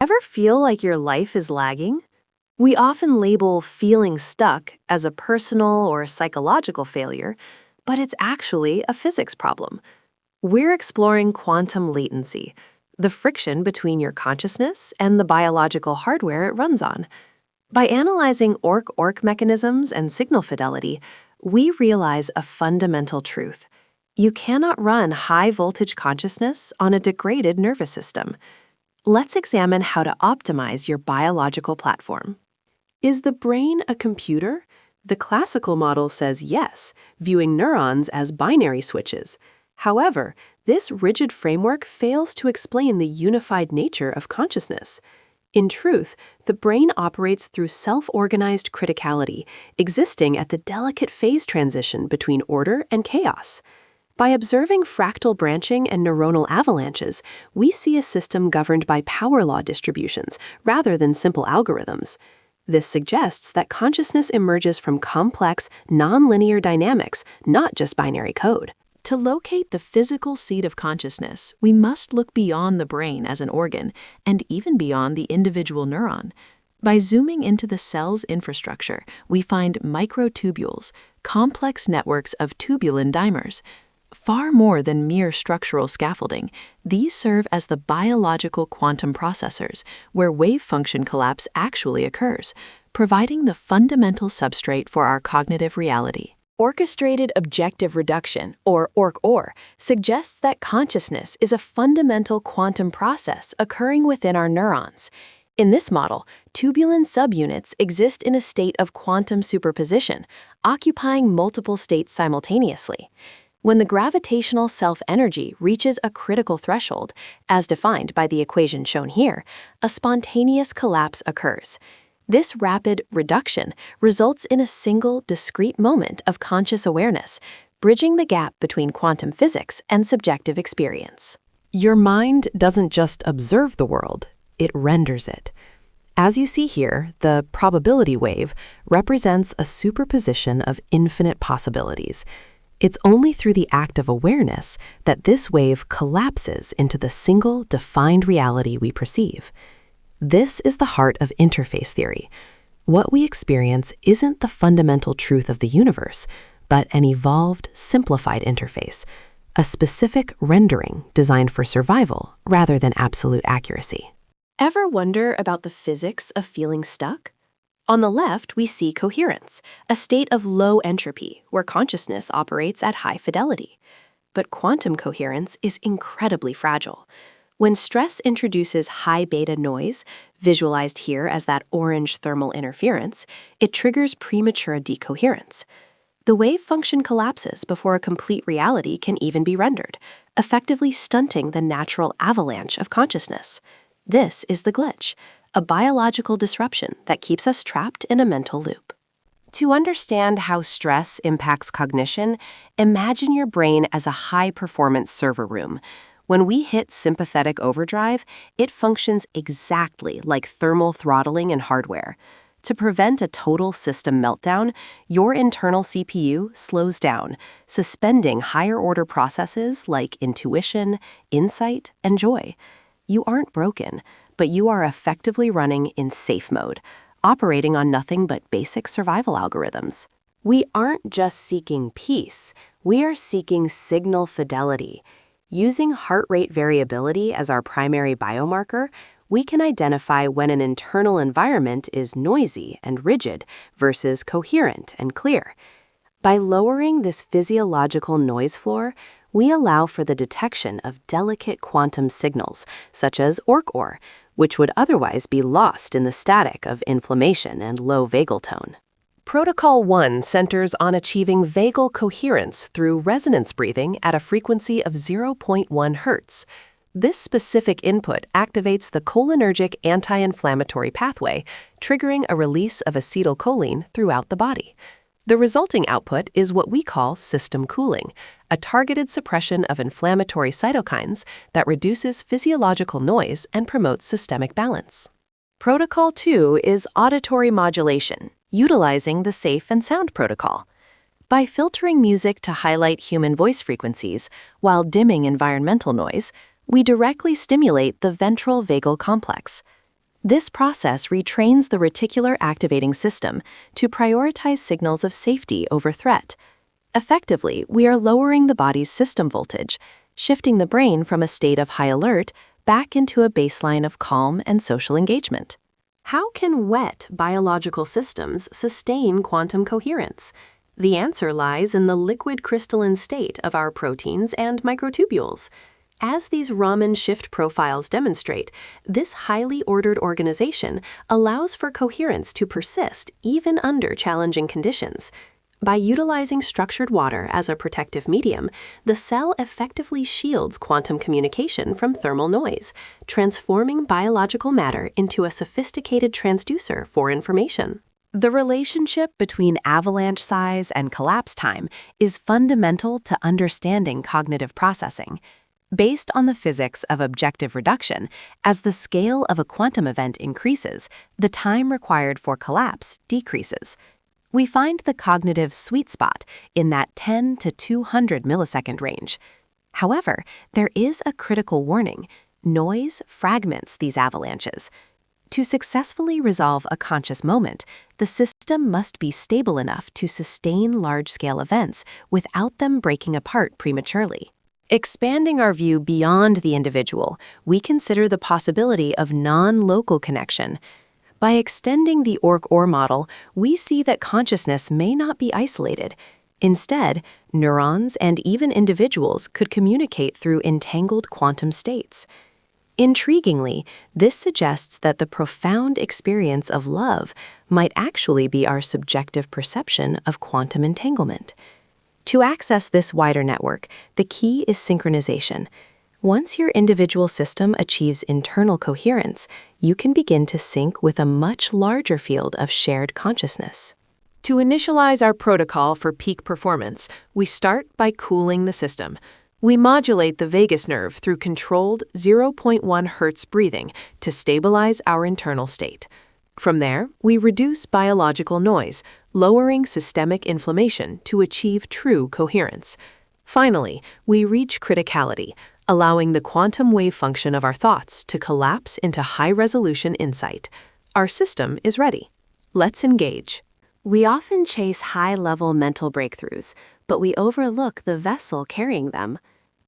Ever feel like your life is lagging? We often label feeling stuck as a personal or psychological failure, but it's actually a physics problem. We're exploring quantum latency, the friction between your consciousness and the biological hardware it runs on. By analyzing ORC-ORC mechanisms and signal fidelity, we realize a fundamental truth. You cannot run high-voltage consciousness on a degraded nervous system. Let's examine how to optimize your biological platform. Is the brain a computer? The classical model says yes, viewing neurons as binary switches. However, this rigid framework fails to explain the unified nature of consciousness. In truth, the brain operates through self-organized criticality, existing at the delicate phase transition between order and chaos. By observing fractal branching and neuronal avalanches, we see a system governed by power law distributions rather than simple algorithms. This suggests that consciousness emerges from complex, nonlinear dynamics, not just binary code. To locate the physical seat of consciousness, we must look beyond the brain as an organ and even beyond the individual neuron. By zooming into the cell's infrastructure, we find microtubules, complex networks of tubulin dimers. Far more than mere structural scaffolding, these serve as the biological quantum processors, where wave function collapse actually occurs, providing the fundamental substrate for our cognitive reality. Orchestrated objective reduction, or ORC-OR, suggests that consciousness is a fundamental quantum process occurring within our neurons. In this model, tubulin subunits exist in a state of quantum superposition, occupying multiple states simultaneously. When the gravitational self-energy reaches a critical threshold, as defined by the equation shown here, a spontaneous collapse occurs. This rapid reduction results in a single, discrete moment of conscious awareness, bridging the gap between quantum physics and subjective experience. Your mind doesn't just observe the world, it renders it. As you see here, the probability wave represents a superposition of infinite possibilities. It's only through the act of awareness that this wave collapses into the single, defined reality we perceive. This is the heart of interface theory. What we experience isn't the fundamental truth of the universe, but an evolved, simplified interface, a specific rendering designed for survival rather than absolute accuracy. Ever wonder about the physics of feeling stuck? On the left, we see coherence, a state of low entropy where consciousness operates at high fidelity. But quantum coherence is incredibly fragile. When stress introduces high beta noise, visualized here as that orange thermal interference, it triggers premature decoherence. The wave function collapses before a complete reality can even be rendered, effectively stunting the natural avalanche of consciousness. This is the glitch, a biological disruption that keeps us trapped in a mental loop. To understand how stress impacts cognition, imagine your brain as a high-performance server room. When we hit sympathetic overdrive, it functions exactly like thermal throttling in hardware. To prevent a total system meltdown, your internal CPU slows down, suspending higher-order processes like intuition, insight, and joy. You aren't broken, but you are effectively running in safe mode, operating on nothing but basic survival algorithms. We aren't just seeking peace, we are seeking signal fidelity. Using heart rate variability as our primary biomarker, we can identify when an internal environment is noisy and rigid versus coherent and clear. By lowering this physiological noise floor, we allow for the detection of delicate quantum signals, such as ORC-OR, which would otherwise be lost in the static of inflammation and low vagal tone. Protocol 1 centers on achieving vagal coherence through resonance breathing at a frequency of 0.1 Hz. This specific input activates the cholinergic anti-inflammatory pathway, triggering a release of acetylcholine throughout the body. The resulting output is what we call system cooling, a targeted suppression of inflammatory cytokines that reduces physiological noise and promotes systemic balance. Protocol 2 is auditory modulation, utilizing the Safe and Sound protocol. By filtering music to highlight human voice frequencies while dimming environmental noise, we directly stimulate the ventral vagal complex. This process retrains the reticular activating system to prioritize signals of safety over threat. Effectively, we are lowering the body's system voltage, shifting the brain from a state of high alert back into a baseline of calm and social engagement. How can wet biological systems sustain quantum coherence? The answer lies in the liquid crystalline state of our proteins and microtubules. As these Raman shift profiles demonstrate, this highly ordered organization allows for coherence to persist even under challenging conditions. By utilizing structured water as a protective medium, the cell effectively shields quantum communication from thermal noise, transforming biological matter into a sophisticated transducer for information. The relationship between avalanche size and collapse time is fundamental to understanding cognitive processing. Based on the physics of objective reduction, as the scale of a quantum event increases, the time required for collapse decreases. We find the cognitive sweet spot in that 10 to 200 millisecond range. However, there is a critical warning. Noise fragments these avalanches. To successfully resolve a conscious moment, the system must be stable enough to sustain large-scale events without them breaking apart prematurely. Expanding our view beyond the individual, we consider the possibility of non-local connection. By extending the ORC-OR model, we see that consciousness may not be isolated. Instead, neurons and even individuals could communicate through entangled quantum states. Intriguingly, this suggests that the profound experience of love might actually be our subjective perception of quantum entanglement. To access this wider network, the key is synchronization. Once your individual system achieves internal coherence, you can begin to sync with a much larger field of shared consciousness. To initialize our protocol for peak performance, we start by cooling the system. We modulate the vagus nerve through controlled 0.1 Hz breathing to stabilize our internal state. From there, we reduce biological noise, lowering systemic inflammation to achieve true coherence. Finally, we reach criticality, allowing the quantum wave function of our thoughts to collapse into high-resolution insight. Our system is ready. Let's engage. We often chase high-level mental breakthroughs, but we overlook the vessel carrying them.